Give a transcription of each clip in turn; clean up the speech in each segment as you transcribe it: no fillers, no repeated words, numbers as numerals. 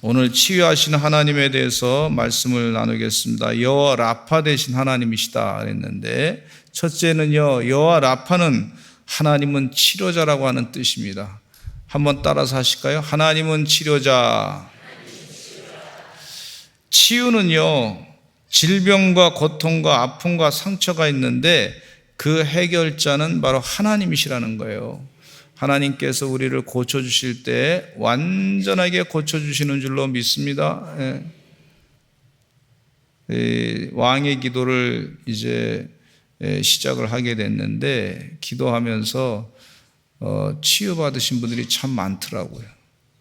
오늘 치유하시는 하나님에 대해서 말씀을 나누겠습니다. 여호와 라파 되신 하나님이시다 그랬는데, 첫째는요, 여호와 라파는 하나님은 치료자라고 하는 뜻입니다. 한번 따라서 하실까요? 하나님은 치료자. 치유는요, 질병과 고통과 아픔과 상처가 있는데 그 해결자는 바로 하나님이시라는 거예요. 하나님께서 우리를 고쳐주실 때 완전하게 고쳐주시는 줄로 믿습니다. 왕의 기도를 이제 시작을 하게 됐는데, 기도하면서 치유받으신 분들이 참 많더라고요.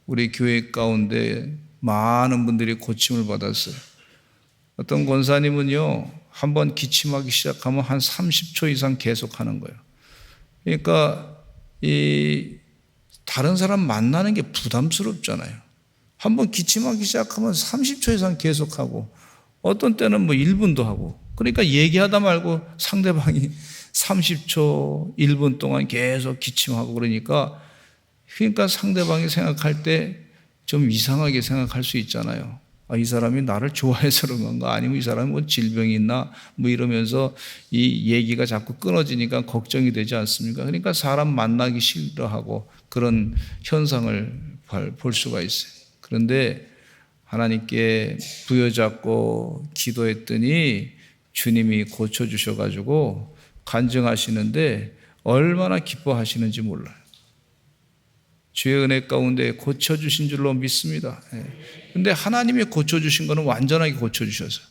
우리 교회 가운데 많은 분들이 고침을 받았어요. 어떤 권사님은요, 한번 기침하기 시작하면 한 30초 이상 계속하는 거예요. 그러니까 다른 사람 만나는 게 부담스럽잖아요. 한번 기침하기 시작하면 30초 이상 계속하고, 어떤 때는 뭐 1분도 하고, 그러니까 얘기하다 말고 상대방이 30초, 1분 동안 계속 기침하고 그러니까 상대방이 생각할 때 좀 이상하게 생각할 수 있잖아요. 아, 이 사람이 나를 좋아해서 그런 건가? 아니면 이 사람이 뭐 질병이 있나? 뭐 이러면서 이 얘기가 자꾸 끊어지니까 걱정이 되지 않습니까? 그러니까 사람 만나기 싫어하고 그런 현상을 볼 수가 있어요. 그런데 하나님께 부여잡고 기도했더니 주님이 고쳐주셔가지고 간증하시는데 얼마나 기뻐하시는지 몰라요. 주의 은혜 가운데 고쳐주신 줄로 믿습니다. 그런데 하나님이 고쳐주신 거는 완전하게 고쳐주셔서,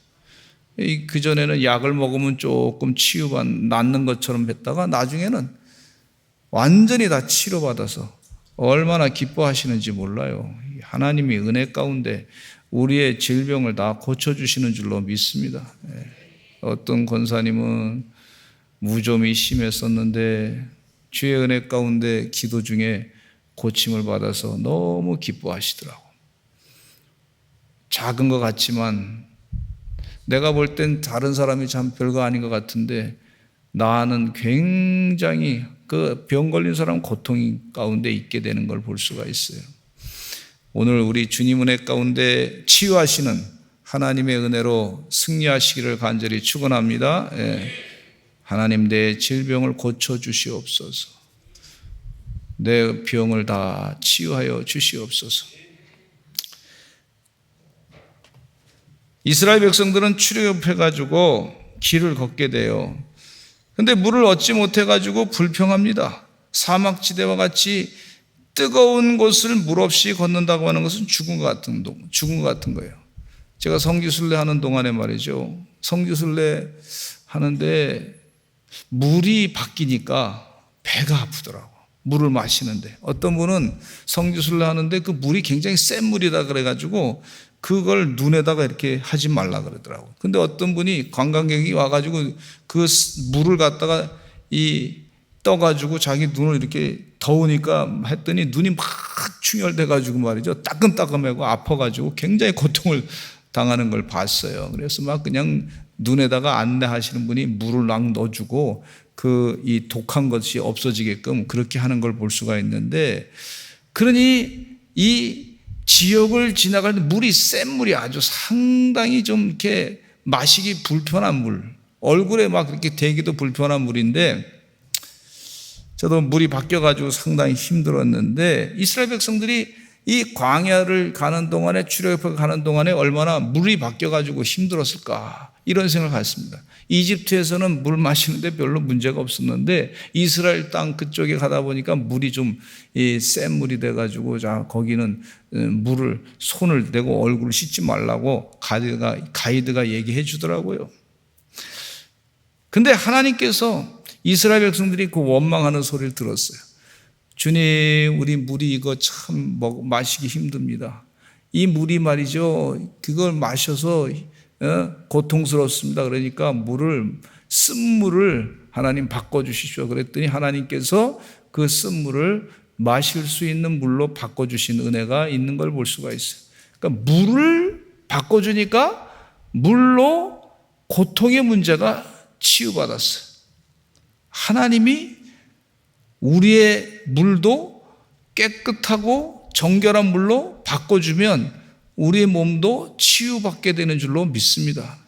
그전에는 약을 먹으면 조금 낫는 것처럼 했다가 나중에는 완전히 다 치료받아서 얼마나 기뻐하시는지 몰라요. 하나님이 은혜 가운데 우리의 질병을 다 고쳐주시는 줄로 믿습니다. 어떤 권사님은 무좀이 심했었는데 주의 은혜 가운데 기도 중에 고침을 받아서 너무 기뻐하시더라고. 작은 것 같지만 내가 볼 땐 다른 사람이 참 별거 아닌 것 같은데 나는 굉장히 그 병 걸린 사람 고통 가운데 있게 되는 걸 볼 수가 있어요. 오늘 우리 주님 은혜 가운데 치유하시는 하나님의 은혜로 승리하시기를 간절히 축원합니다. 하나님, 내 질병을 고쳐주시옵소서. 내 병을 다 치유하여 주시옵소서. 이스라엘 백성들은 출애굽해가지고 길을 걷게 돼요. 근데 물을 얻지 못해가지고 불평합니다. 사막지대와 같이 뜨거운 곳을 물 없이 걷는다고 하는 것은 죽은 것 같은 거예요. 제가 성지순례 하는 동안에 말이죠, 성지순례 하는데 물이 바뀌니까 배가 아프더라고. 물을 마시는데 어떤 분은 성지순례 하는데 그 물이 굉장히 센 물이다 그래가지고 그걸 눈에다가 이렇게 하지 말라 그러더라고. 근데 어떤 분이 관광객이 와가지고 그 물을 갖다가 떠가지고 자기 눈을 이렇게 더우니까 했더니 눈이 막 충혈돼가지고 말이죠, 따끔따끔하고 아파가지고 굉장히 고통을 당하는 걸 봤어요. 그래서 막 그냥 눈에다가 안내하시는 분이 물을 막 넣어주고 이 독한 것이 없어지게끔 그렇게 하는 걸 볼 수가 있는데, 그러니 이 지역을 지나갈 때 물이 센 물이 아주 상당히 좀 이렇게 마시기 불편한 물, 얼굴에 막 이렇게 대기도 불편한 물인데, 저도 물이 바뀌어가지고 상당히 힘들었는데, 이스라엘 백성들이 이 광야를 가는 동안에, 출애굽을 가는 동안에 얼마나 물이 바뀌어가지고 힘들었을까, 이런 생각을 했습니다. 이집트에서는 물 마시는데 별로 문제가 없었는데 이스라엘 땅 그쪽에 가다 보니까 물이 좀 센 물이 돼가지고, 자, 거기는 물을 손을 대고 얼굴을 씻지 말라고 가이드가 얘기해 주더라고요. 근데 하나님께서 이스라엘 백성들이 그 원망하는 소리를 들었어요. 주님, 우리 물이 이거 참 마시기 힘듭니다. 이 물이 말이죠, 그걸 마셔서 고통스럽습니다. 그러니까 쓴물을 하나님 바꿔주십시오. 그랬더니 하나님께서 그 쓴물을 마실 수 있는 물로 바꿔주신 은혜가 있는 걸 볼 수가 있어요. 그러니까 물을 바꿔주니까 물로 고통의 문제가 치유받았어요. 하나님이 우리의 물도 깨끗하고 정결한 물로 바꿔주면 우리의 몸도 치유받게 되는 줄로 믿습니다.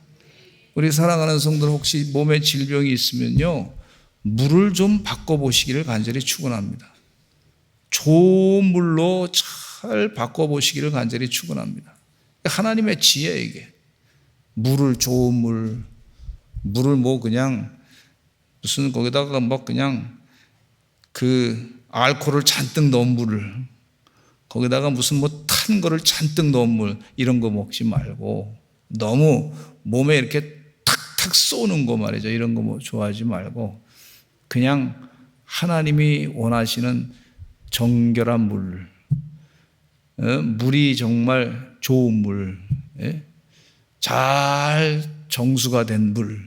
우리 사랑하는 성도들 혹시 몸에 질병이 있으면요, 물을 좀 바꿔보시기를 간절히 축원합니다. 좋은 물로 잘 바꿔보시기를 간절히 축원합니다. 하나님의 지혜, 이게. 물을 좋은 물을 뭐 그냥 무슨 거기다가 뭐 그냥 그 알코올을 잔뜩 넣은 물을, 거기다가 무슨 뭐 탄 거를 잔뜩 넣은 물, 이런 거 먹지 말고, 너무 몸에 이렇게 탁탁 쏘는 거 말이죠. 이런 거 뭐 좋아하지 말고, 그냥 하나님이 원하시는 정결한 물, 물이 정말 좋은 물, 잘 정수가 된 물,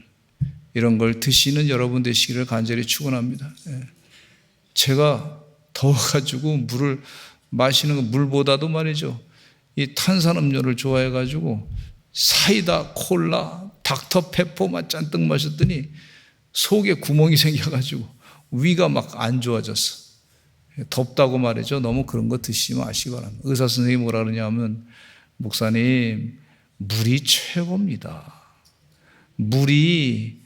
이런 걸 드시는 여러분 되시기를 간절히 축원합니다. 제가 더워가지고 물을 마시는 거, 물보다도 말이죠, 이 탄산음료를 좋아해가지고 사이다, 콜라, 닥터페퍼만 잔뜩 마셨더니 속에 구멍이 생겨가지고 위가 막 안 좋아졌어. 덥다고 말이죠. 너무 그런 거 드시지 마시기 바랍니다. 의사 선생님이 뭐라 그러냐면, 목사님, 물이 최고입니다. 물이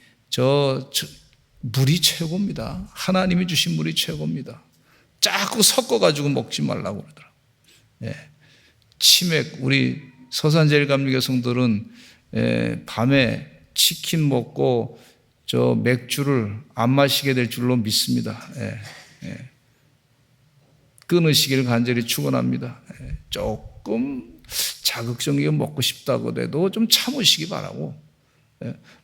최고입니다. 하나님이 주신 물이 최고입니다. 자꾸 섞어가지고 먹지 말라고 그러더라고요. 치맥, 우리 서산제일감리교 성도들은 밤에 치킨 먹고 저 맥주를 안 마시게 될 줄로 믿습니다. 끊으시기를 간절히 축원합니다. 조금 자극적이게 먹고 싶다고 해도 좀 참으시기 바라고,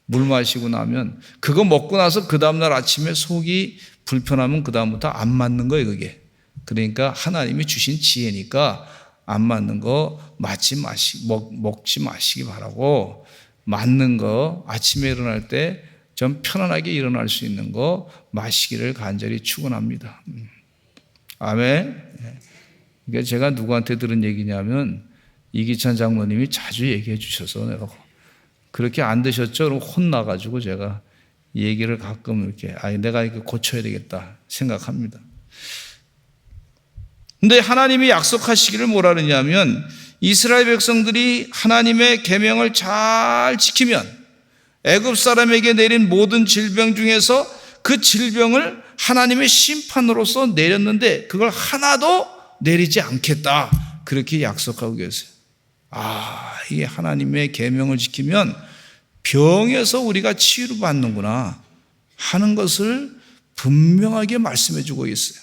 물 마시고 나면, 그거 먹고 나서 그 다음날 아침에 속이 불편하면 그 다음부터 안 맞는 거예요, 그게. 그러니까 하나님이 주신 지혜니까 안 맞는 거 먹지 마시기 바라고, 맞는 거 아침에 일어날 때 좀 편안하게 일어날 수 있는 거 마시기를 간절히 축원합니다. 아멘. 그러니까 제가 누구한테 들은 얘기냐면, 이기찬 장로님이 자주 얘기해 주셔서 내가 그렇게 안 드셨죠? 그럼 혼나가지고 제가 이 얘기를 가끔 이렇게, 내가 이거 고쳐야 되겠다 생각합니다. 근데 하나님이 약속하시기를 뭐라 그러냐면, 이스라엘 백성들이 하나님의 계명을 잘 지키면 애굽 사람에게 내린 모든 질병 중에서 그 질병을 하나님의 심판으로서 내렸는데 그걸 하나도 내리지 않겠다, 그렇게 약속하고 계세요. 이게 하나님의 계명을 지키면 병에서 우리가 치유를 받는구나 하는 것을 분명하게 말씀해 주고 있어요.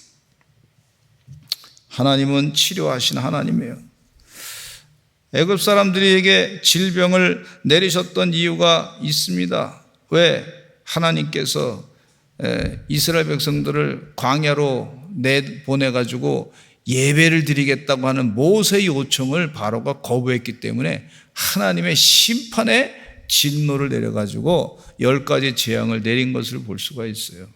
하나님은 치료하신 하나님이에요. 애굽 사람들에게 질병을 내리셨던 이유가 있습니다. 왜? 하나님께서 이스라엘 백성들을 광야로 내보내가지고 예배를 드리겠다고 하는 모세의 요청을 바로가 거부했기 때문에 하나님의 심판의 진노를 내려가지고 10가지 재앙을 내린 것을 볼 수가 있어요.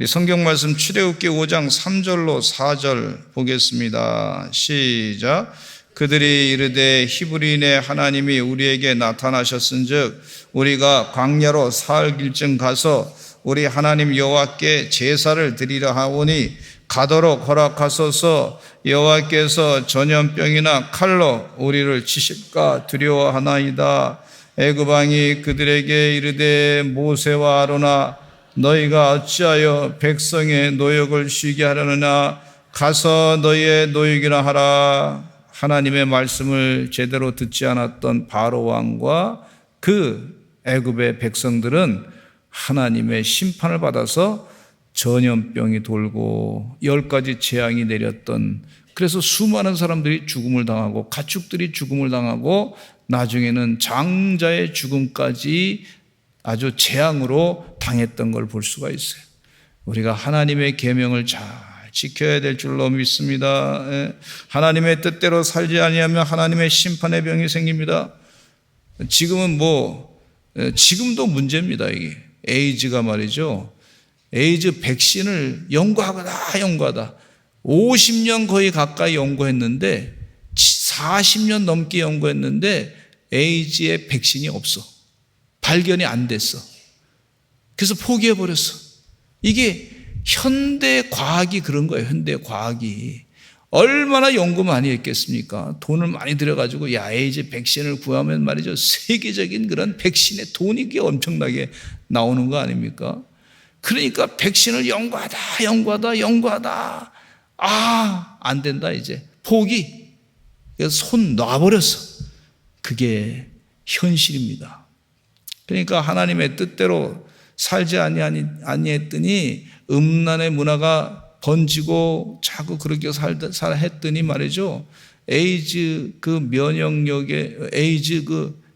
성경 말씀 출애굽기 5장 3절로 4절 보겠습니다. 시작. 그들이 이르되 히브리인의 하나님이 우리에게 나타나셨은즉 우리가 광야로 사흘 길쯤 가서 우리 하나님 여호와께 제사를 드리려 하오니 가도록 허락하소서. 여호와께서 전염병이나 칼로 우리를 치실까 두려워하나이다. 애굽 왕이 그들에게 이르되 모세와 아론아, 너희가 어찌하여 백성의 노역을 쉬게 하려느냐? 가서 너희의 노역이나 하라. 하나님의 말씀을 제대로 듣지 않았던 바로 왕과 그 애굽의 백성들은 하나님의 심판을 받아서 전염병이 돌고 10가지 재앙이 내렸던, 그래서 수많은 사람들이 죽음을 당하고 가축들이 죽음을 당하고 나중에는 장자의 죽음까지 아주 재앙으로 당했던 걸 볼 수가 있어요. 우리가 하나님의 계명을 잘 지켜야 될 줄로 믿습니다. 하나님의 뜻대로 살지 아니하면 하나님의 심판의 병이 생깁니다. 지금도 문제입니다. 이게 에이즈가 말이죠. 에이즈 백신을 연구하다 50년 거의 가까이 연구했는데 40년 넘게 연구했는데 에이즈의 백신이 없어. 발견이 안 됐어. 그래서 포기해버렸어. 이게 현대 과학이 그런 거예요. 현대 과학이 얼마나 연구 많이 했겠습니까? 돈을 많이 들여가지고 에이즈 백신을 구하면 말이죠, 세계적인 그런 백신의 돈이 엄청나게 나오는 거 아닙니까? 그러니까 백신을 연구하다 안 된다 이제 포기. 그래서 손 놔버렸어. 그게 현실입니다. 그러니까 하나님의 뜻대로 살지 아니했더니 음란의 문화가 번지고 자꾸 그렇게 살다 했더니 말이죠, 에이즈 그 면역력에, 에이즈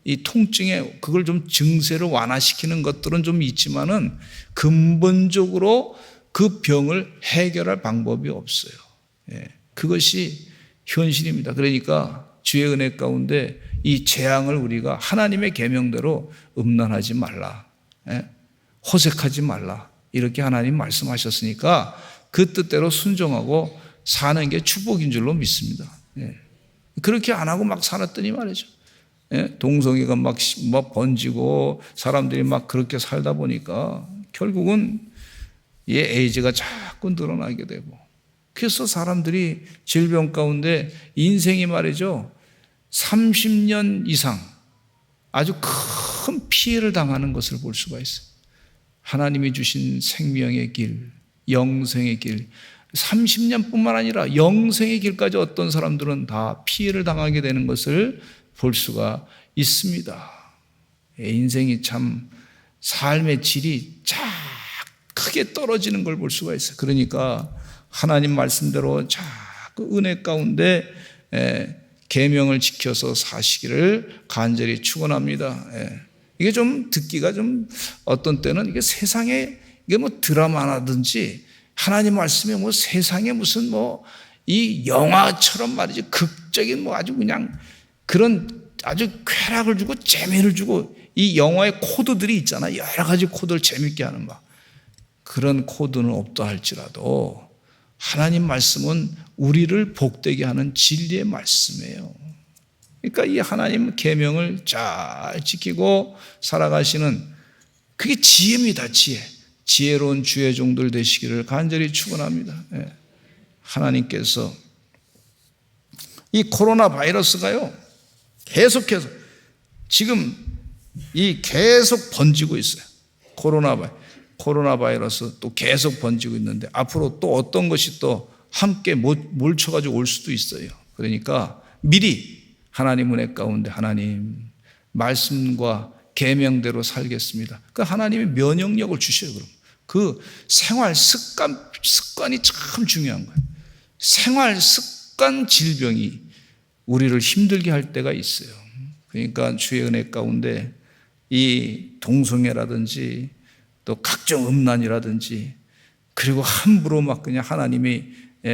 이 통증에 그걸 좀 증세를 완화시키는 것들은 좀 있지만은 근본적으로 그 병을 해결할 방법이 없어요. 그것이 현실입니다. 그러니까 주의 은혜 가운데 이 재앙을 우리가 하나님의 계명대로 음란하지 말라, 호색하지 말라, 이렇게 하나님 말씀하셨으니까 그 뜻대로 순종하고 사는 게 축복인 줄로 믿습니다. 그렇게 안 하고 막 살았더니 말이죠, 동성애가 막 번지고 사람들이 막 그렇게 살다 보니까 결국은 에이즈가 자꾸 늘어나게 되고, 그래서 사람들이 질병 가운데 인생이 말이죠 30년 이상 아주 큰 피해를 당하는 것을 볼 수가 있어요. 하나님이 주신 생명의 길, 영생의 길, 30년뿐만 아니라 영생의 길까지 어떤 사람들은 다 피해를 당하게 되는 것을 볼 수가 있습니다. 인생이 참 삶의 질이 크게 떨어지는 걸 볼 수가 있어요. 그러니까 하나님 말씀대로 자꾸 은혜 가운데 계명을 지켜서 사시기를 간절히 축원합니다. 이게 좀 듣기가 좀 어떤 때는 이게 세상에 이게 뭐 드라마라든지 하나님 말씀에 뭐 세상에 무슨 뭐 이 영화처럼 말이지 극적인 뭐 아주 그냥 그런 아주 쾌락을 주고 재미를 주고 이 영화의 코드들이 있잖아. 여러 가지 코드를 재밌게 하는 막 그런 코드는 없다 할지라도 하나님 말씀은 우리를 복되게 하는 진리의 말씀이에요. 그러니까 이 하나님 계명을 잘 지키고 살아가시는 그게 지혜입니다. 지혜로운 주의 종들 되시기를 간절히 축원합니다. 하나님께서 이 코로나 바이러스가요 계속해서 지금 계속 번지고 있어요. 코로나 바이러스 또 계속 번지고 있는데 앞으로 또 어떤 것이 또 함께 몰쳐가지고 올 수도 있어요. 그러니까 미리 하나님 은혜 가운데 하나님 말씀과 계명대로 살겠습니다. 그 하나님이 면역력을 주셔요. 그럼 그 생활 습관이 참 중요한 거예요. 생활 습관 질병이 우리를 힘들게 할 때가 있어요. 그러니까 주의 은혜 가운데 이 동성애라든지 또 각종 음란이라든지 그리고 함부로 막 그냥 하나님이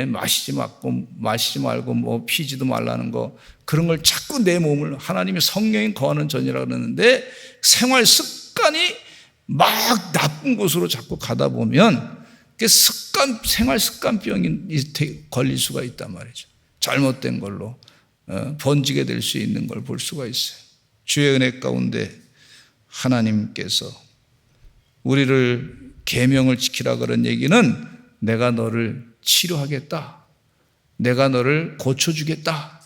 마시지 말고 뭐 피지도 말라는 거 그런 걸 자꾸 내 몸을 하나님이 성령이 거하는 전이라고 그러는데 생활 습관이 막 나쁜 곳으로 자꾸 가다 보면 생활 습관병이 걸릴 수가 있단 말이죠. 잘못된 걸로 번지게 될 수 있는 걸 볼 수가 있어요. 주의 은혜 가운데 하나님께서 우리를 계명을 지키라 그런 얘기는 내가 너를 치료하겠다. 내가 너를 고쳐주겠다.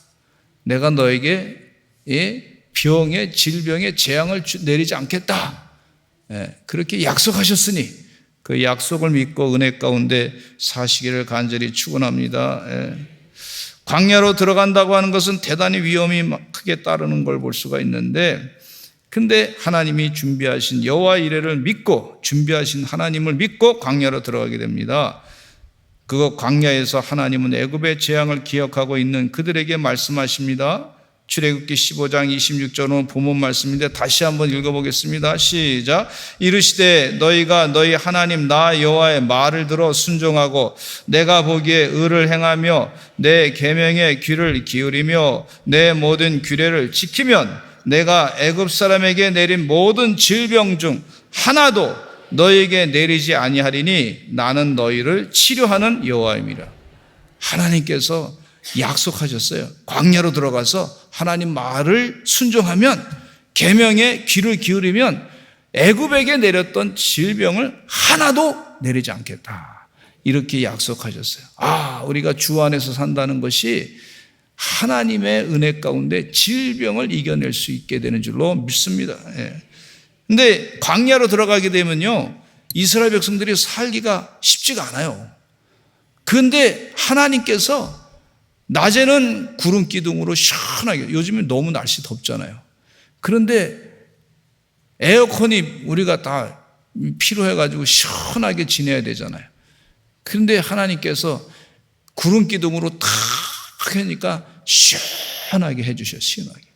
내가 너에게 병의 질병의 재앙을 내리지 않겠다. 그렇게 약속하셨으니 그 약속을 믿고 은혜 가운데 사시기를 간절히 축원합니다. 광야로 들어간다고 하는 것은 대단히 위험이 크게 따르는 걸 볼 수가 있는데 근데 하나님이 준비하신 여호와 이레를 믿고 준비하신 하나님을 믿고 광야로 들어가게 됩니다. 그거 광야에서 하나님은 애굽의 재앙을 기억하고 있는 그들에게 말씀하십니다. 출애굽기 15장 26절은 본문 말씀인데 다시 한번 읽어보겠습니다. 시작. 이르시되 너희가 너희 하나님 나 여호와의 말을 들어 순종하고 내가 보기에 의를 행하며 내 계명에 귀를 기울이며 내 모든 규례를 지키면 내가 애굽 사람에게 내린 모든 질병 중 하나도 너희에게 내리지 아니하리니 나는 너희를 치료하는 여호와임이라. 하나님께서 약속하셨어요. 광야로 들어가서 하나님 말을 순종하면 계명에 귀를 기울이면 애굽에게 내렸던 질병을 하나도 내리지 않겠다. 이렇게 약속하셨어요. 우리가 주 안에서 산다는 것이 하나님의 은혜 가운데 질병을 이겨낼 수 있게 되는 줄로 믿습니다. 근데 광야로 들어가게 되면요, 이스라엘 백성들이 살기가 쉽지가 않아요. 그런데 하나님께서 낮에는 구름 기둥으로 시원하게, 요즘에 너무 날씨 덥잖아요. 그런데 에어컨이 우리가 다 필요해가지고 시원하게 지내야 되잖아요. 그런데 하나님께서 구름 기둥으로 탁 하니까 시원하게 해주셔요. 시원하게.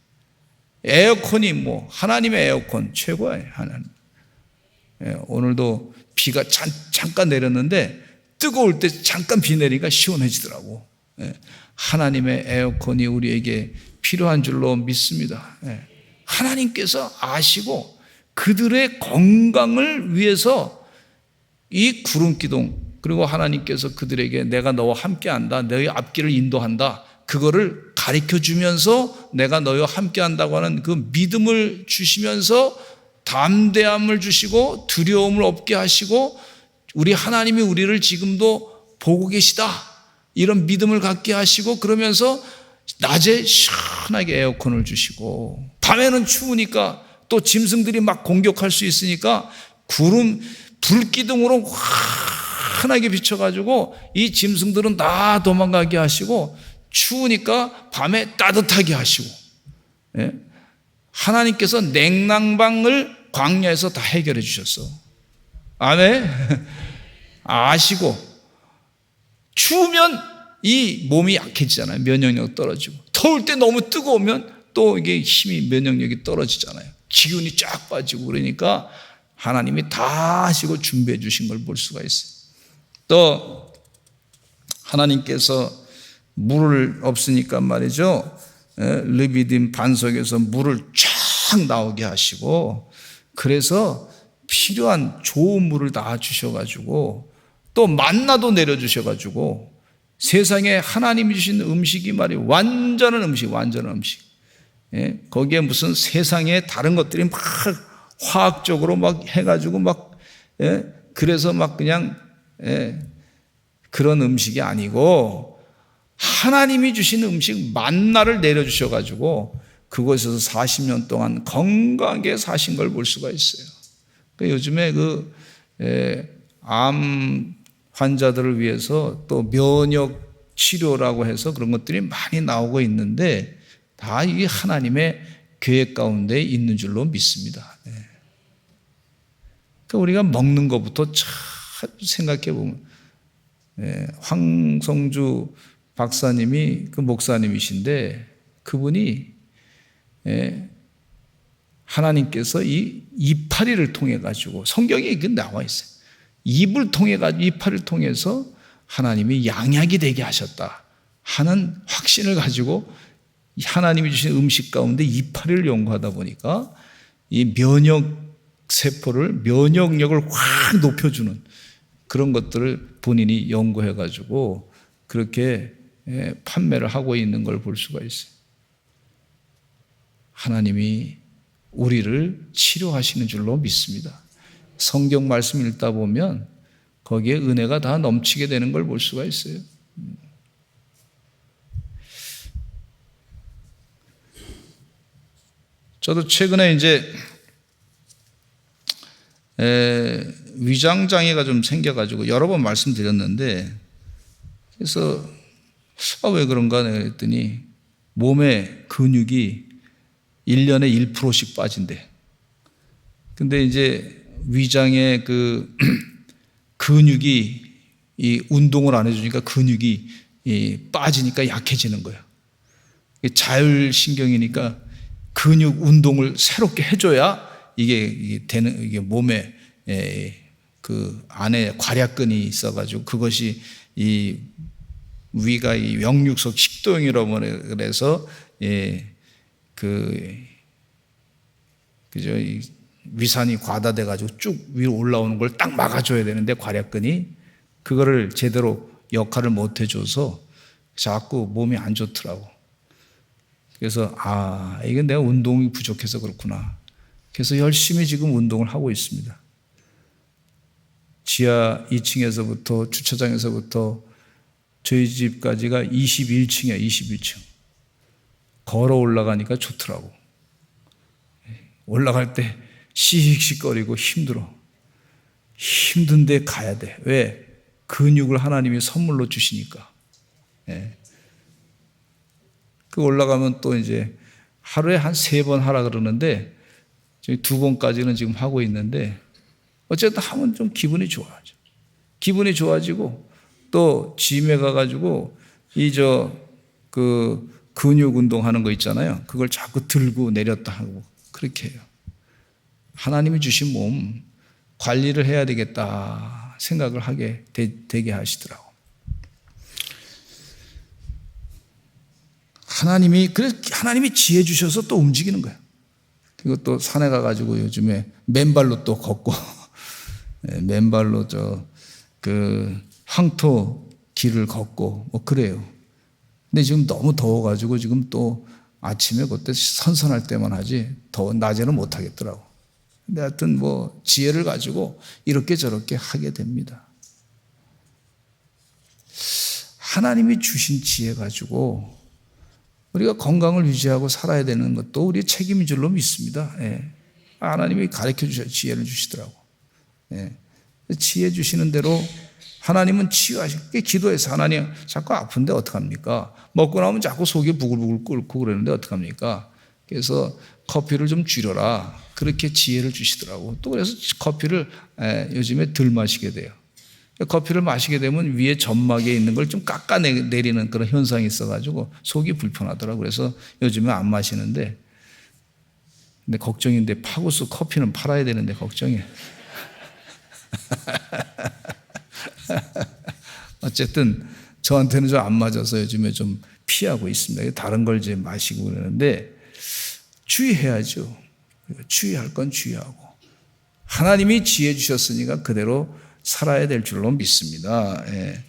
에어컨이 하나님의 에어컨 최고예요. 하나님. 오늘도 비가 잠깐 내렸는데 뜨거울 때 잠깐 비 내리니까 시원해지더라고. 하나님의 에어컨이 우리에게 필요한 줄로 믿습니다. 하나님께서 아시고 그들의 건강을 위해서 이 구름기둥, 그리고 하나님께서 그들에게 내가 너와 함께한다, 너의 앞길을 인도한다, 그거를 가르쳐주면서 내가 너와 함께한다고 하는 그 믿음을 주시면서 담대함을 주시고 두려움을 없게 하시고 우리 하나님이 우리를 지금도 보고 계시다, 이런 믿음을 갖게 하시고, 그러면서 낮에 시원하게 에어컨을 주시고 밤에는 추우니까 또 짐승들이 막 공격할 수 있으니까 불기둥으로 환하게 비춰가지고 이 짐승들은 다 도망가게 하시고, 추우니까 밤에 따뜻하게 하시고, 하나님께서 냉난방을 광야에서 다 해결해 주셨어. 아멘. 아시고, 추우면 이 몸이 약해지잖아요. 면역력 떨어지고, 더울 때 너무 뜨거우면 또 이게 힘이, 면역력이 떨어지잖아요. 기운이 쫙 빠지고, 그러니까 하나님이 다 하시고 준비해 주신 걸 볼 수가 있어요. 또 하나님께서 물을 없으니까 말이죠, 르비딤 반석에서 물을 쫙 나오게 하시고, 그래서 필요한 좋은 물을 다 주셔가지고, 또 만나도 내려주셔가지고, 세상에 하나님이 주신 음식이 말이에요, 완전한 음식. 거기에 무슨 세상에 다른 것들이 막 화학적으로 막 해가지고 막, 그래서 막 그냥, 그런 음식이 아니고 하나님이 주신 음식 만나를 내려주셔가지고 그곳에서 40년 동안 건강하게 사신 걸 볼 수가 있어요. 요즘에 암 환자들을 위해서 또 면역 치료라고 해서 그런 것들이 많이 나오고 있는데, 다 이게 하나님의 계획 가운데 있는 줄로 믿습니다. 그러니까 우리가 먹는 것부터 참 생각해 보면, 황성주 박사님이 그 목사님이신데, 그분이 하나님께서 이 이파리를 통해 가지고, 성경에 이게 나와 있어요. 입을 통해 가지고, 이파리를 통해서 하나님이 양약이 되게 하셨다 하는 확신을 가지고 하나님이 주신 음식 가운데 이파리를 연구하다 보니까 이 면역력을 확 높여주는 그런 것들을 본인이 연구해 가지고 그렇게 판매를 하고 있는 걸 볼 수가 있어요. 하나님이 우리를 치료하시는 줄로 믿습니다. 성경 말씀 읽다 보면 거기에 은혜가 다 넘치게 되는 걸 볼 수가 있어요. 저도 최근에 이제 위장장애가 좀 생겨가지고 여러 번 말씀드렸는데, 그래서 왜 그런가 그랬더니 몸의 근육이 1년에 1%씩 빠진대. 근데 이제 위장의 그 근육이 이 운동을 안 해주니까 근육이 빠지니까 약해지는 거예요. 자율신경이니까 근육 운동을 새롭게 해줘야 이게 되는, 이게 몸에 그 안에 괄약근이 있어가지고 그것이 이 위가 이 역류성 식도염이라고 그래서 그죠, 위산이 과다돼가지고 쭉 위로 올라오는 걸 딱 막아줘야 되는데 괄약근이 그거를 제대로 역할을 못 해줘서 자꾸 몸이 안 좋더라고. 그래서 이건 내가 운동이 부족해서 그렇구나. 그래서 열심히 지금 운동을 하고 있습니다. 지하 2층에서부터 주차장에서부터 저희 집까지가 21층이야. 21층. 걸어 올라가니까 좋더라고. 올라갈 때 씩씩거리고 힘들어. 힘든데 가야 돼. 왜? 근육을 하나님이 선물로 주시니까. 예. 그 올라가면 또 이제 하루에 한 3번 하라 그러는데 2번까지는 지금 하고 있는데 어쨌든 하면 좀 기분이 좋아져. 기분이 좋아지고 또 짐에 가가지고 근육 운동하는 거 있잖아요. 그걸 자꾸 들고 내렸다 하고 그렇게 해요. 하나님이 주신 몸 관리를 해야 되겠다 생각을 하게 되게 하시더라고. 하나님이 지혜 주셔서 또 움직이는 거예요. 그리고 또 산에 가가지고 요즘에 맨발로 또 걷고 맨발로 황토 길을 걷고 뭐 그래요. 근데 지금 너무 더워가지고 지금 또 아침에 그때 선선할 때만 하지 낮에는 못 하겠더라고. 근데 하여튼 뭐 지혜를 가지고 이렇게 저렇게 하게 됩니다. 하나님이 주신 지혜 가지고 우리가 건강을 유지하고 살아야 되는 것도 우리의 책임인 줄로 믿습니다. 예. 하나님이 가르쳐 주셔 지혜를 주시더라고. 예. 지혜 주시는 대로 하나님은 치유하시게 기도해서 하나님 자꾸 아픈데 어떡합니까? 먹고 나면 자꾸 속이 부글부글 끓고 그러는데 어떡합니까? 그래서 커피를 좀 줄여라. 그렇게 지혜를 주시더라고. 또 그래서 커피를 요즘에 덜 마시게 돼요. 커피를 마시게 되면 위에 점막에 있는 걸 좀 깎아내리는 그런 현상이 있어가지고 속이 불편하더라고. 그래서 요즘에 안 마시는데 근데 걱정인데 파고수 커피는 팔아야 되는데 걱정이에요. 어쨌든 저한테는 좀 안 맞아서 요즘에 좀 피하고 있습니다. 다른 걸 이제 마시고 그러는데 주의해야죠. 주의할 건 주의하고 하나님이 지혜 주셨으니까 그대로 살아야 될 줄로 믿습니다. 예.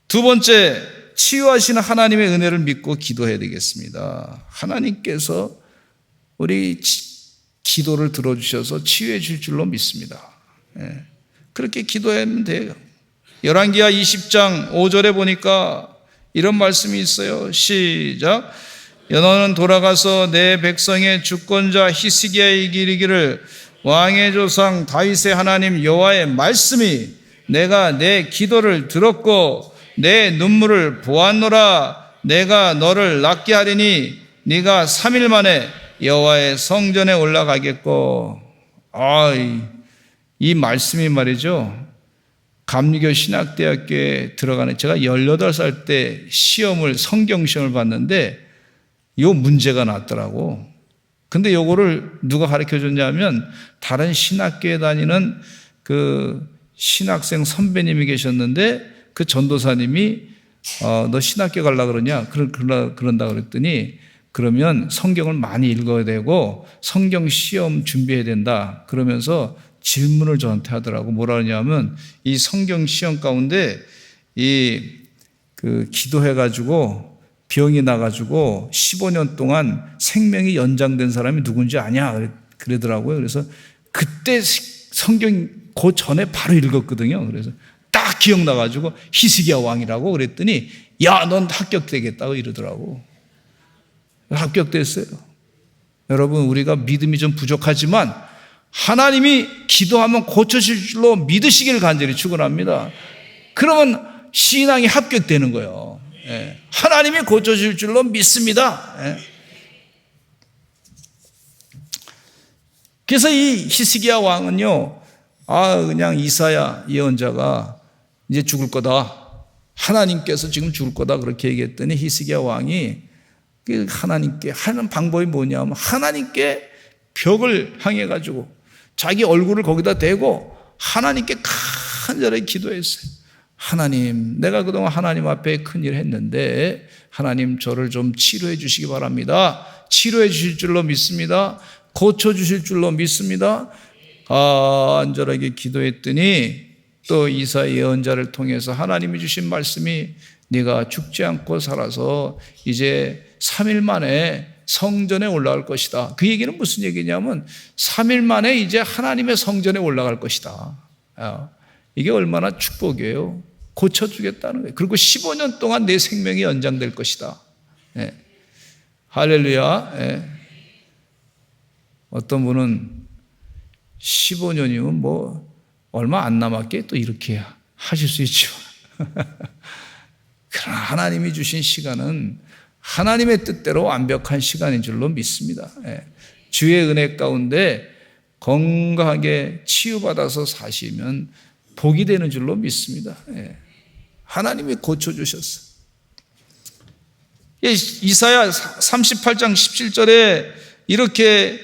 두 번째, 치유하시는 하나님의 은혜를 믿고 기도해야 되겠습니다. 하나님께서 우리 기도를 들어주셔서 치유해 줄 줄로 믿습니다. 예. 그렇게 기도하면 돼요. 열왕기하 20장 5절에 보니까 이런 말씀이 있어요. 시작. 너는 돌아가서 내 백성의 주권자 히스기야에게 이르기를 왕의 조상 다윗의 하나님 여호와의 말씀이 내가 내 기도를 들었고 내 눈물을 보았노라. 내가 너를 낫게 하리니 네가 3일 만에 여호와의 성전에 올라가겠고. 이 말씀이 말이죠. 감리교 신학대학교에 들어가는 제가 18살 때 성경 시험을 봤는데 요 문제가 났더라고. 근데 요거를 누가 가르쳐 줬냐면 다른 신학교에 다니는 그 신학생 선배님이 계셨는데 그 전도사님이 너 신학교 가려고 그러냐? 그런다 그랬더니 그러면 성경을 많이 읽어야 되고 성경 시험 준비해야 된다. 그러면서 질문을 저한테 하더라고. 뭐라 그러냐면 이 성경 시험 가운데 기도해가지고 병이 나가지고 15년 동안 생명이 연장된 사람이 누군지 아냐? 그러더라고요. 그래서 그때 성경 그 전에 바로 읽었거든요. 그래서 딱 기억나가지고 히스기야 왕이라고 그랬더니 야, 넌 합격되겠다고 이러더라고. 합격됐어요. 여러분, 우리가 믿음이 좀 부족하지만 하나님이 기도하면 고쳐질 줄로 믿으시기를 간절히 축원합니다. 그러면 신앙이 합격되는 거예요. 예. 하나님이 고쳐줄 줄로 믿습니다. 예. 그래서 이 히스기야 왕은요, 그냥 이사야 예언자가 이제 죽을 거다. 하나님께서 지금 죽을 거다. 그렇게 얘기했더니 히스기야 왕이 하나님께 하는 방법이 뭐냐면 하나님께 벽을 향해가지고 자기 얼굴을 거기다 대고 하나님께 간절히 기도했어요. 하나님, 내가 그동안 하나님 앞에 큰일 했는데 하나님 저를 좀 치료해 주시기 바랍니다. 치료해 주실 줄로 믿습니다. 고쳐 주실 줄로 믿습니다. 간절하게 기도했더니 또 이사야 예언자를 통해서 하나님이 주신 말씀이 네가 죽지 않고 살아서 이제 3일 만에 성전에 올라갈 것이다. 그 얘기는 무슨 얘기냐면 3일 만에 이제 하나님의 성전에 올라갈 것이다. 이게 얼마나 축복이에요. 고쳐주겠다는 거예요. 그리고 15년 동안 내 생명이 연장될 것이다. 예. 할렐루야. 예. 어떤 분은 15년이면 뭐 얼마 안 남았게 또 이렇게 하실 수 있죠. 그러나 하나님이 주신 시간은 하나님의 뜻대로 완벽한 시간인 줄로 믿습니다. 예. 주의 은혜 가운데 건강하게 치유받아서 사시면 복이 되는 줄로 믿습니다. 예. 하나님이 고쳐주셨어요. 이사야 38장 17절에 이렇게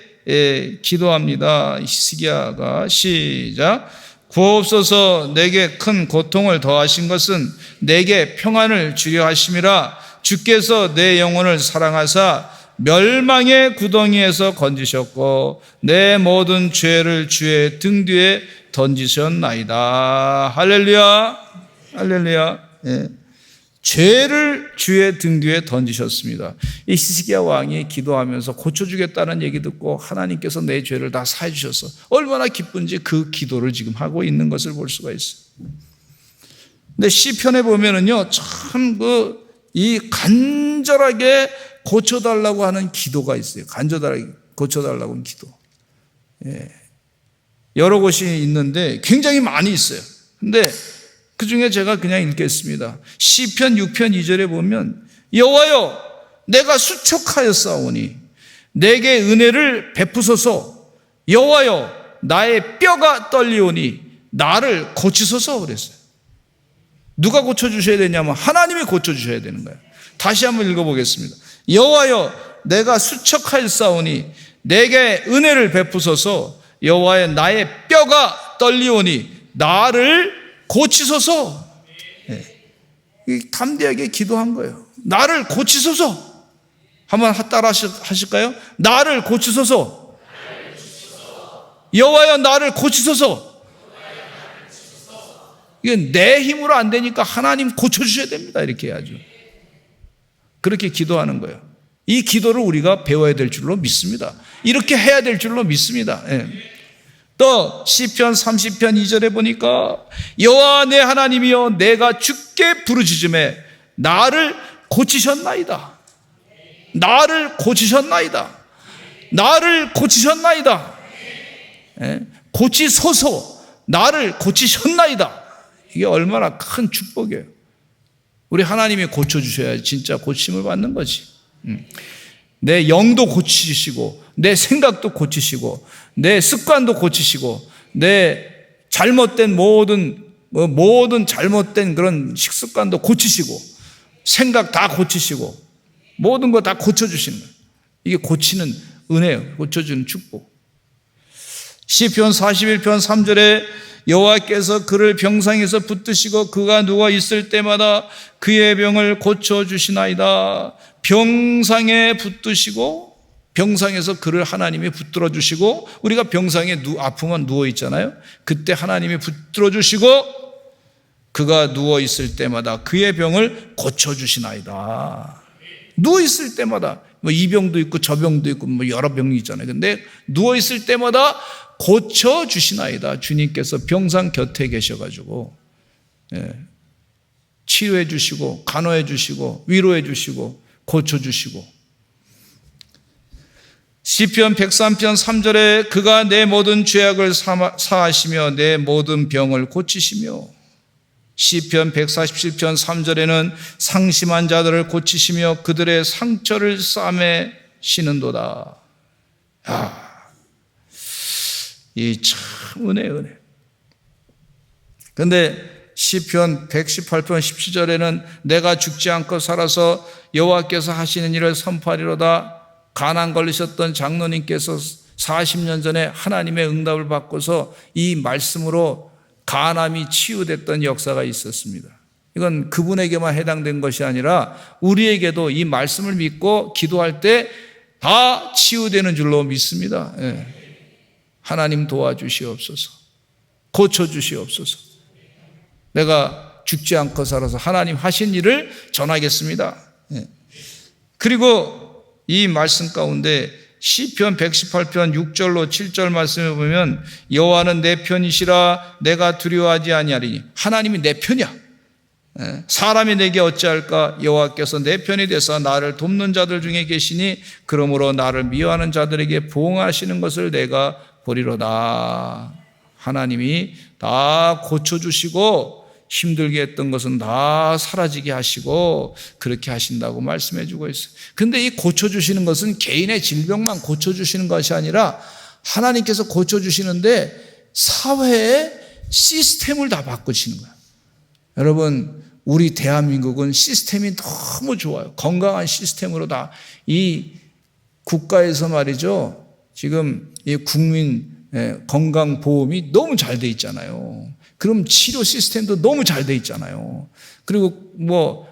기도합니다. 히스기야가 시작. 구하옵소서. 내게 큰 고통을 더하신 것은 내게 평안을 주려 하심이라. 주께서 내 영혼을 사랑하사 멸망의 구덩이에서 건지셨고 내 모든 죄를 주의 등 뒤에 던지셨나이다. 할렐루야. 할렐루야. 예. 죄를 주의 등 뒤에 던지셨습니다. 이 히스기야 왕이 기도하면서 고쳐주겠다는 얘기 듣고 하나님께서 내 죄를 다 사해 주셔서 얼마나 기쁜지 그 기도를 지금 하고 있는 것을 볼 수가 있어요. 근데 시편에 보면은요, 참 이 간절하게 고쳐달라고 하는 기도가 있어요. 간절하게 고쳐달라고 하는 기도. 예. 여러 곳이 있는데 굉장히 많이 있어요. 근데 그 중에 제가 그냥 읽겠습니다. 시편 6편 2절에 보면 여호와여 내가 수척하였사오니 내게 은혜를 베푸소서. 여호와여 나의 뼈가 떨리오니 나를 고치소서 그랬어요. 누가 고쳐주셔야 되냐면 하나님이 고쳐주셔야 되는 거예요. 다시 한번 읽어보겠습니다. 여호와여 내가 수척하였사오니 내게 은혜를 베푸소서. 여호와여 나의 뼈가 떨리오니 나를 고치소서. 네. 담대하게 기도한 거예요. 나를 고치소서. 한번 따라 하실까요? 나를 고치소서. 여호와여 나를 고치소서. 이건 내 힘으로 안 되니까 하나님 고쳐주셔야 됩니다. 이렇게 해야죠. 그렇게 기도하는 거예요. 이 기도를 우리가 배워야 될 줄로 믿습니다. 이렇게 해야 될 줄로 믿습니다. 예. 또 시편 30편 2절에 보니까 여호와 내 하나님이여 내가 주께 부르짖음에 나를 고치셨나이다. 나를 고치셨나이다. 나를 고치셨나이다. 예? 고치소서. 나를 고치셨나이다. 이게 얼마나 큰 축복이에요. 우리 하나님이 고쳐주셔야 진짜 고침을 받는 거지. 내 영도 고치시고 내 생각도 고치시고 내 습관도 고치시고 내 잘못된 모든 잘못된 그런 식습관도 고치시고 생각 다 고치시고 모든 거 다 고쳐주시는 거예요. 이게 고치는 은혜예요. 고쳐주는 축복. 시편 41편 3절에 여호와께서 그를 병상에서 붙드시고 그가 누워 있을 때마다 그의 병을 고쳐주시나이다. 병상에 붙드시고 병상에서 그를 하나님이 붙들어 주시고 우리가 병상에 아프면 누워 있잖아요. 그때 하나님이 붙들어 주시고 그가 누워 있을 때마다 그의 병을 고쳐 주시나이다. 누워 있을 때마다 뭐 이 병도 있고 저 병도 있고 뭐 여러 병이 있잖아요. 근데 누워 있을 때마다 고쳐 주시나이다. 주님께서 병상 곁에 계셔가지고 치료해 주시고 간호해 주시고 위로해 주시고 고쳐 주시고. 시편 103편 3절에 그가 내 모든 죄악을 사하시며 내 모든 병을 고치시며. 시편 147편 3절에는 상심한 자들을 고치시며 그들의 상처를 싸매시는도다. 이 참 은혜. 그런데 시편 118편 17절에는 내가 죽지 않고 살아서 여호와께서 하시는 일을 선포하리로다. 가난 걸리셨던 장로님께서 40년 전에 하나님의 응답을 받고서 이 말씀으로 간암이 치유됐던 역사가 있었습니다. 이건 그분에게만 해당된 것이 아니라 우리에게도 이 말씀을 믿고 기도할 때 다 치유되는 줄로 믿습니다. 예. 하나님 도와주시옵소서. 고쳐주시옵소서. 내가 죽지 않고 살아서 하나님 하신 일을 전하겠습니다. 예. 그리고 이 말씀 가운데 시편 118편 6절로 7절 말씀에 보면 여호와는 내 편이시라 내가 두려워하지 아니하리니. 하나님이 내 편이야. 사람이 내게 어찌할까? 여호와께서 내 편이 되사 나를 돕는 자들 중에 계시니 그러므로 나를 미워하는 자들에게 보응하시는 것을 내가 보리로다. 하나님이 다 고쳐주시고 힘들게 했던 것은 다 사라지게 하시고 그렇게 하신다고 말씀해 주고 있어요. 근데 이 고쳐주시는 것은 개인의 질병만 고쳐주시는 것이 아니라 하나님께서 고쳐주시는데 사회의 시스템을 다 바꾸시는 거예요. 여러분, 우리 대한민국은 시스템이 너무 좋아요. 건강한 시스템으로 다 이 국가에서 말이죠. 지금 이 국민 건강보험이 너무 잘 돼 있잖아요. 그럼 치료 시스템도 너무 잘 돼 있잖아요. 그리고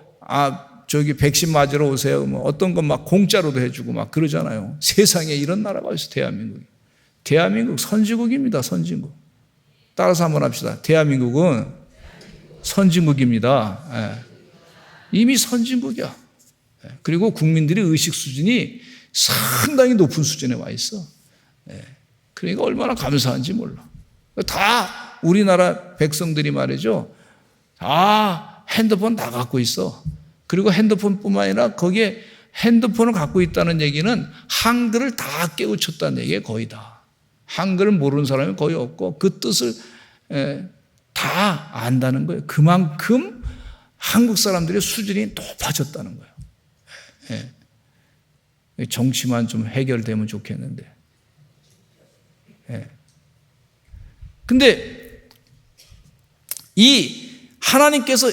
백신 맞으러 오세요. 어떤 건 막 공짜로도 해주고 막 그러잖아요. 세상에 이런 나라가 있어, 대한민국이. 대한민국 선진국입니다, 선진국. 따라서 한번 합시다. 대한민국은 선진국입니다. 이미 선진국이야. 그리고 국민들의 의식 수준이 상당히 높은 수준에 와 있어. 그러니까 얼마나 감사한지 몰라. 다 우리나라 백성들이 말이죠. 다 핸드폰 다 갖고 있어. 그리고 핸드폰뿐만 아니라 거기에 핸드폰을 갖고 있다는 얘기는 한글을 다 깨우쳤다는 얘기예요. 거의 다. 한글을 모르는 사람이 거의 없고 그 뜻을 다 안다는 거예요. 그만큼 한국 사람들의 수준이 높아졌다는 거예요. 정치만 좀 해결되면 좋겠는데. 근데 이 하나님께서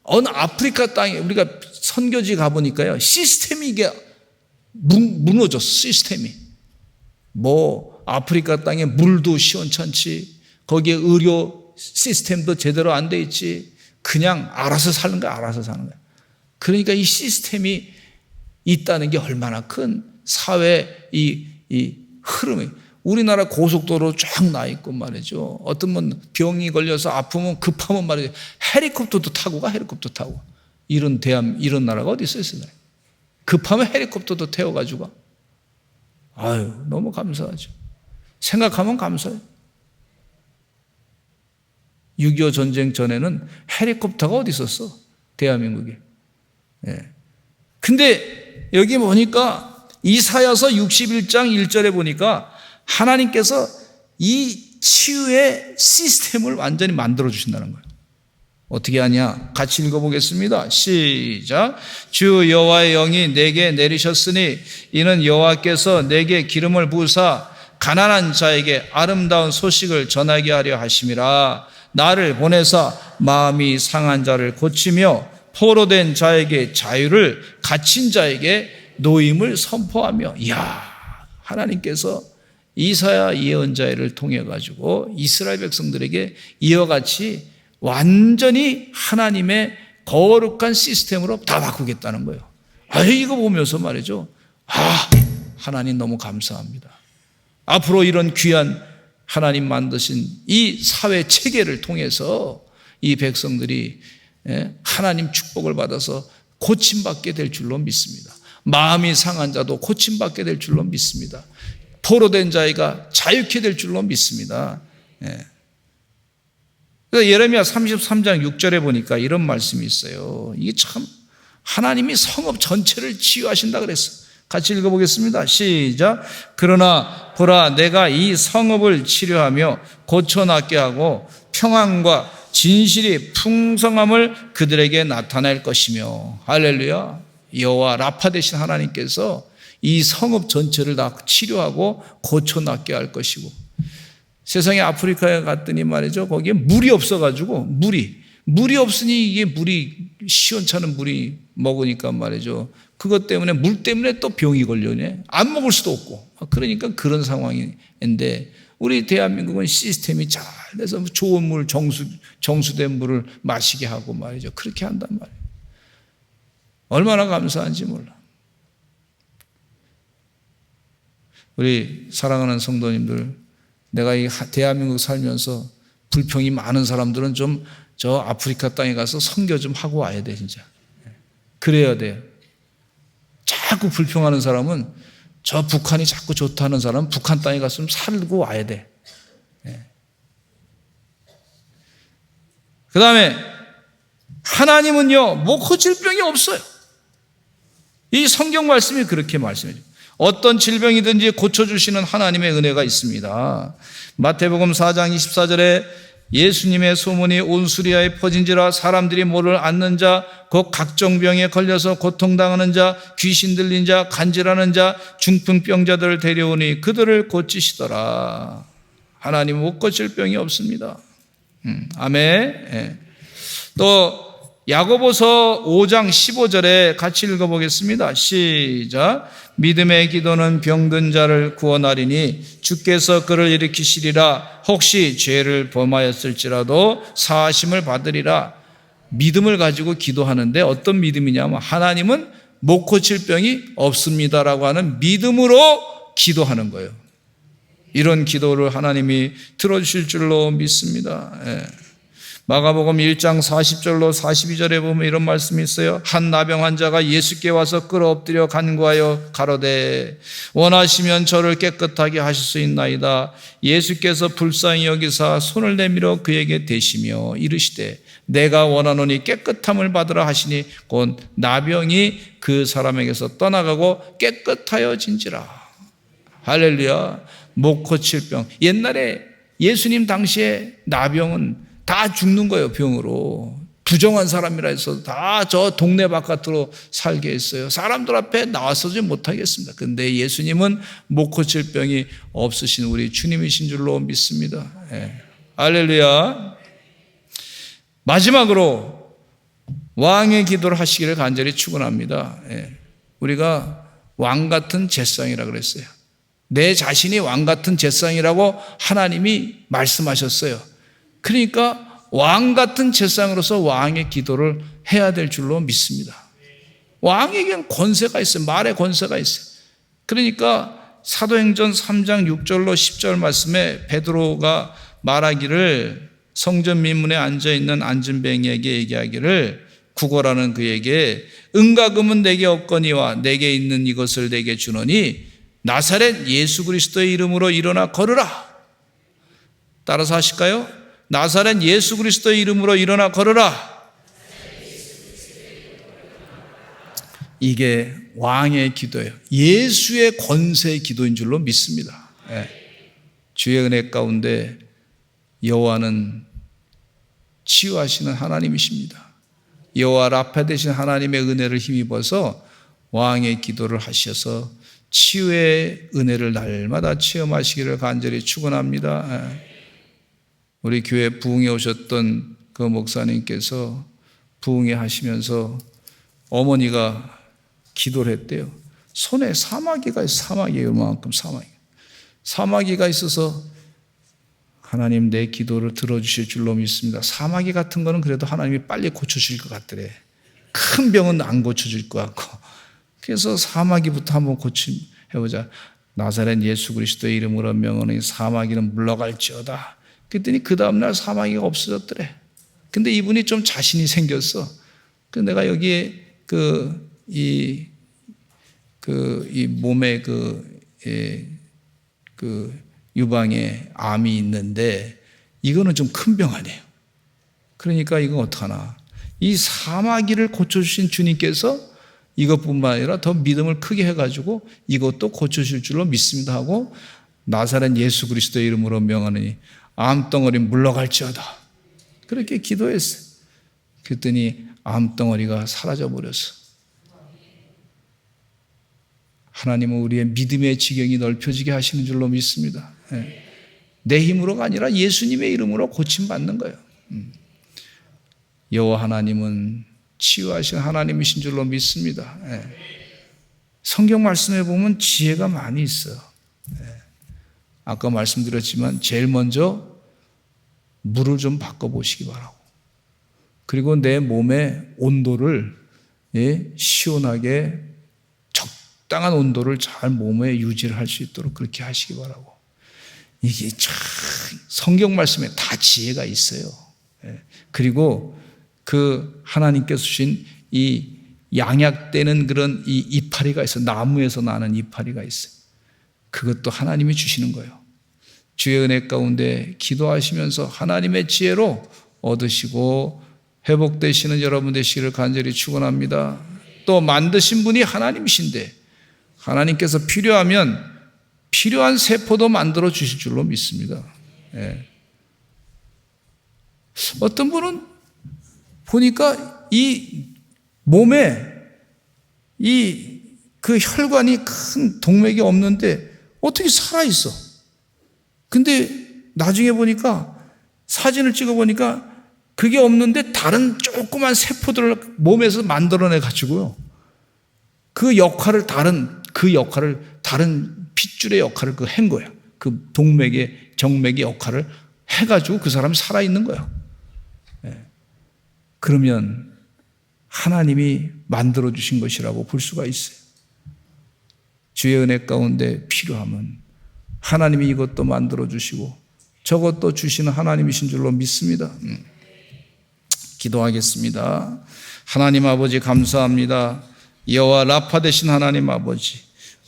어느 아프리카 땅에 우리가 선교지 가보니까요, 시스템이 이게 무너졌어. 시스템이 아프리카 땅에 물도 시원찮지, 거기에 의료 시스템도 제대로 안 돼 있지, 그냥 알아서 사는 거야. 알아서 사는 거야. 그러니까 이 시스템이 있다는 게 얼마나 큰 사회 이 흐름이. 우리나라 고속도로 쫙 나 있고 말이죠. 어떤 분 병이 걸려서 아프면 급하면 말이죠. 헬리콥터도 타고 가. 헬리콥터 타고. 이런 나라가 어디 있어요? 급하면 헬리콥터도 태워가지고 가. 너무 감사하죠. 생각하면 감사해요. 6.25 전쟁 전에는 헬리콥터가 어디 있었어? 대한민국에. 근데 여기 보니까 이사야서 61장 1절에 보니까 하나님께서 이 치유의 시스템을 완전히 만들어 주신다는 거예요. 어떻게 하냐? 같이 읽어보겠습니다. 시작. 주 여호와의 영이 내게 내리셨으니 이는 여호와께서 내게 기름을 부으사 가난한 자에게 아름다운 소식을 전하게 하려 하심이라. 나를 보내사 마음이 상한 자를 고치며 포로된 자에게 자유를, 갇힌 자에게 노임을 선포하며. 이야, 하나님께서 이사야 예언자를 통해 가지고 이스라엘 백성들에게 이와 같이 완전히 하나님의 거룩한 시스템으로 다 바꾸겠다는 거예요. 이거 보면서 말이죠. 하나님 너무 감사합니다. 앞으로 이런 귀한 하나님 만드신 이 사회 체계를 통해서 이 백성들이 하나님 축복을 받아서 고침받게 될 줄로 믿습니다. 마음이 상한 자도 고침받게 될 줄로 믿습니다. 포로된 자가 자유케 될 줄로 믿습니다. 그래서 예레미야 33장 6절에 보니까 이런 말씀이 있어요. 이게 참 하나님이 성읍 전체를 치유하신다 그랬어요. 같이 읽어보겠습니다. 시작. 그러나 보라, 내가 이 성읍을 치료하며 고쳐낫게 하고 평안과 진실이 풍성함을 그들에게 나타낼 것이며. 할렐루야. 여호와 라파 되신 하나님께서 이 성읍 전체를 다 치료하고 고쳐낫게 할 것이고. 세상에 아프리카에 갔더니 말이죠, 거기에 물이 없어가지고 물이 없으니 이게 물이 시원찮은 물이 먹으니까 말이죠, 그것 때문에 물 때문에 또 병이 걸려네. 안 먹을 수도 없고. 그러니까 그런 상황인데 우리 대한민국은 시스템이 잘 돼서 좋은 물, 정수된 물을 마시게 하고 말이죠. 그렇게 한단 말이에요. 얼마나 감사한지 몰라. 우리 사랑하는 성도님들, 내가 이 대한민국 살면서 불평이 많은 사람들은 좀 저 아프리카 땅에 가서 선교 좀 하고 와야 돼, 진짜. 그래야 돼요. 자꾸 불평하는 사람은 저 북한이 자꾸 좋다는 사람은 북한 땅에 갔으면 살고 와야 돼. 그 다음에 하나님은요, 목 질병이 없어요. 이 성경 말씀이 그렇게 말씀해요. 어떤 질병이든지 고쳐주시는 하나님의 은혜가 있습니다. 마태복음 4장 24절에 예수님의 소문이 온 수리아에 퍼진지라 사람들이 모를 앓는 자, 곧 각종 병에 걸려서 고통당하는 자, 귀신 들린 자, 간질하는 자, 중풍병자들을 데려오니 그들을 고치시더라. 하나님은 못 고칠 병이 없습니다. 아멘. 또 야고보서 5장 15절에 같이 읽어보겠습니다. 시작. 믿음의 기도는 병든 자를 구원하리니 주께서 그를 일으키시리라. 혹시 죄를 범하였을지라도 사하심을 받으리라. 믿음을 가지고 기도하는데 어떤 믿음이냐면 하나님은 못 고칠 병이 없습니다라고 하는 믿음으로 기도하는 거예요. 이런 기도를 하나님이 들어주실 줄로 믿습니다. 마가복음 1장 40절로 42절에 보면 이런 말씀이 있어요. 한 나병 환자가 예수께 와서 끌어엎드려 간구하여 가로되 원하시면 저를 깨끗하게 하실 수 있나이다. 예수께서 불쌍히 여기사 손을 내밀어 그에게 대시며 이르시되 내가 원하노니 깨끗함을 받으라 하시니 곧 나병이 그 사람에게서 떠나가고 깨끗하여진지라. 할렐루야. 목 고칠 병. 옛날에 예수님 당시에 나병은 다 죽는 거예요, 병으로. 부정한 사람이라 해서 다 저 동네 바깥으로 살게 했어요. 사람들 앞에 나와서지 못하겠습니다. 근데 예수님은 못 고칠 병이 없으신 우리 주님이신 줄로 믿습니다. 할렐루야. 마지막으로 왕의 기도를 하시기를 간절히 축원합니다. 우리가 왕 같은 제상이라고 그랬어요. 내 자신이 왕 같은 제상이라고 하나님이 말씀하셨어요. 그러니까 왕 같은 제상으로서 왕의 기도를 해야 될 줄로 믿습니다. 왕에게는 권세가 있어요. 말에 권세가 있어요. 그러니까 사도행전 3장 6절로 10절 말씀에 베드로가 말하기를 성전 민문에 앉아있는 안진뱅이에게 얘기하기를 구걸하는 그에게 은과 금은 내게 없거니와 내게 있는 이것을 내게 주노니 나사렛 예수 그리스도의 이름으로 일어나 걸으라. 따라서 하실까요? 나사렛 예수 그리스도의 이름으로 일어나 걸으라. 이게 왕의 기도예요. 예수의 권세의 기도인 줄로 믿습니다. 주의 은혜 가운데 여호와는 치유하시는 하나님이십니다. 여호와 라파 되신 하나님의 은혜를 힘입어서 왕의 기도를 하셔서 치유의 은혜를 날마다 체험하시기를 간절히 축원합니다. 우리 교회 부흥에 오셨던 그 목사님께서 부흥회 하시면서 어머니가 기도를 했대요. 손에 사마귀가 있어요. 사마귀, 요만큼 사마귀가 있어서 하나님 내 기도를 들어주실 줄로 믿습니다. 사마귀 같은 거는 그래도 하나님이 빨리 고쳐주실 것 같더래. 큰 병은 안 고쳐줄 것 같고. 그래서 사마귀부터 한번 고침해보자. 나사렛 예수 그리스도의 이름으로 명하노니 사마귀는 물러갈지어다. 그랬더니 그 다음날 사마귀가 없어졌더래. 근데 이분이 좀 자신이 생겼어. 그 내가 여기에 이 몸에 유방에 암이 있는데 이거는 좀 큰 병 아니에요. 그러니까 이건 어떡하나. 이 사마귀를 고쳐주신 주님께서 이것뿐만 아니라 더 믿음을 크게 해가지고 이것도 고쳐줄 줄로 믿습니다 하고 나사렛 예수 그리스도의 이름으로 명하노니 암덩어리 물러갈지어다. 그렇게 기도했어요. 그랬더니 암덩어리가 사라져버렸어. 하나님은 우리의 믿음의 지경이 넓혀지게 하시는 줄로 믿습니다. 내 힘으로가 아니라 예수님의 이름으로 고침받는 거예요. 여호와 하나님은 치유하신 하나님이신 줄로 믿습니다. 성경 말씀에 보면 지혜가 많이 있어요. 아까 말씀드렸지만 제일 먼저 물을 좀 바꿔보시기 바라고, 그리고 내 몸의 온도를 시원하게 적당한 온도를 잘 몸에 유지를 할 수 있도록 그렇게 하시기 바라고. 이게 참 성경 말씀에 다 지혜가 있어요. 그리고 그 하나님께서 주신 이 양약되는 그런 이 이파리가 있어요. 나무에서 나는 이파리가 있어요. 그것도 하나님이 주시는 거예요. 주의 은혜 가운데 기도하시면서 하나님의 지혜로 얻으시고 회복되시는 여러분 되시기를 간절히 축원합니다. 또 만드신 분이 하나님이신데 하나님께서 필요하면 필요한 세포도 만들어 주실 줄로 믿습니다. 예. 어떤 분은 보니까 이 몸에 그 혈관이 큰 동맥이 없는데 어떻게 살아있어? 근데 나중에 보니까 사진을 찍어보니까 그게 없는데 다른 조그만 세포들을 몸에서 만들어내 가지고요. 그 역할을 다른 핏줄의 역할을 한 거야. 그 동맥의 정맥의 역할을 해가지고 그 사람이 살아있는 거야. 예. 그러면 하나님이 만들어주신 것이라고 볼 수가 있어요. 주의 은혜 가운데 필요하면 하나님이 이것도 만들어주시고 저것도 주시는 하나님이신 줄로 믿습니다. 기도하겠습니다. 하나님 아버지 감사합니다. 여호와 라파 되신 하나님 아버지,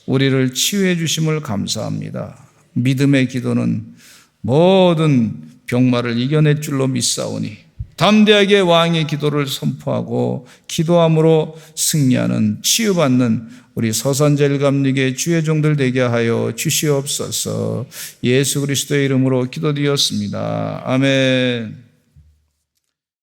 우리를 치유해 주심을 감사합니다. 믿음의 기도는 모든 병마를 이겨낼 줄로 믿사오니 담대하게 왕의 기도를 선포하고 기도함으로 승리하는 치유받는 우리 서산제일감리교 주의 종들 되게 하여 주시옵소서. 예수 그리스도의 이름으로 기도드렸습니다. 아멘.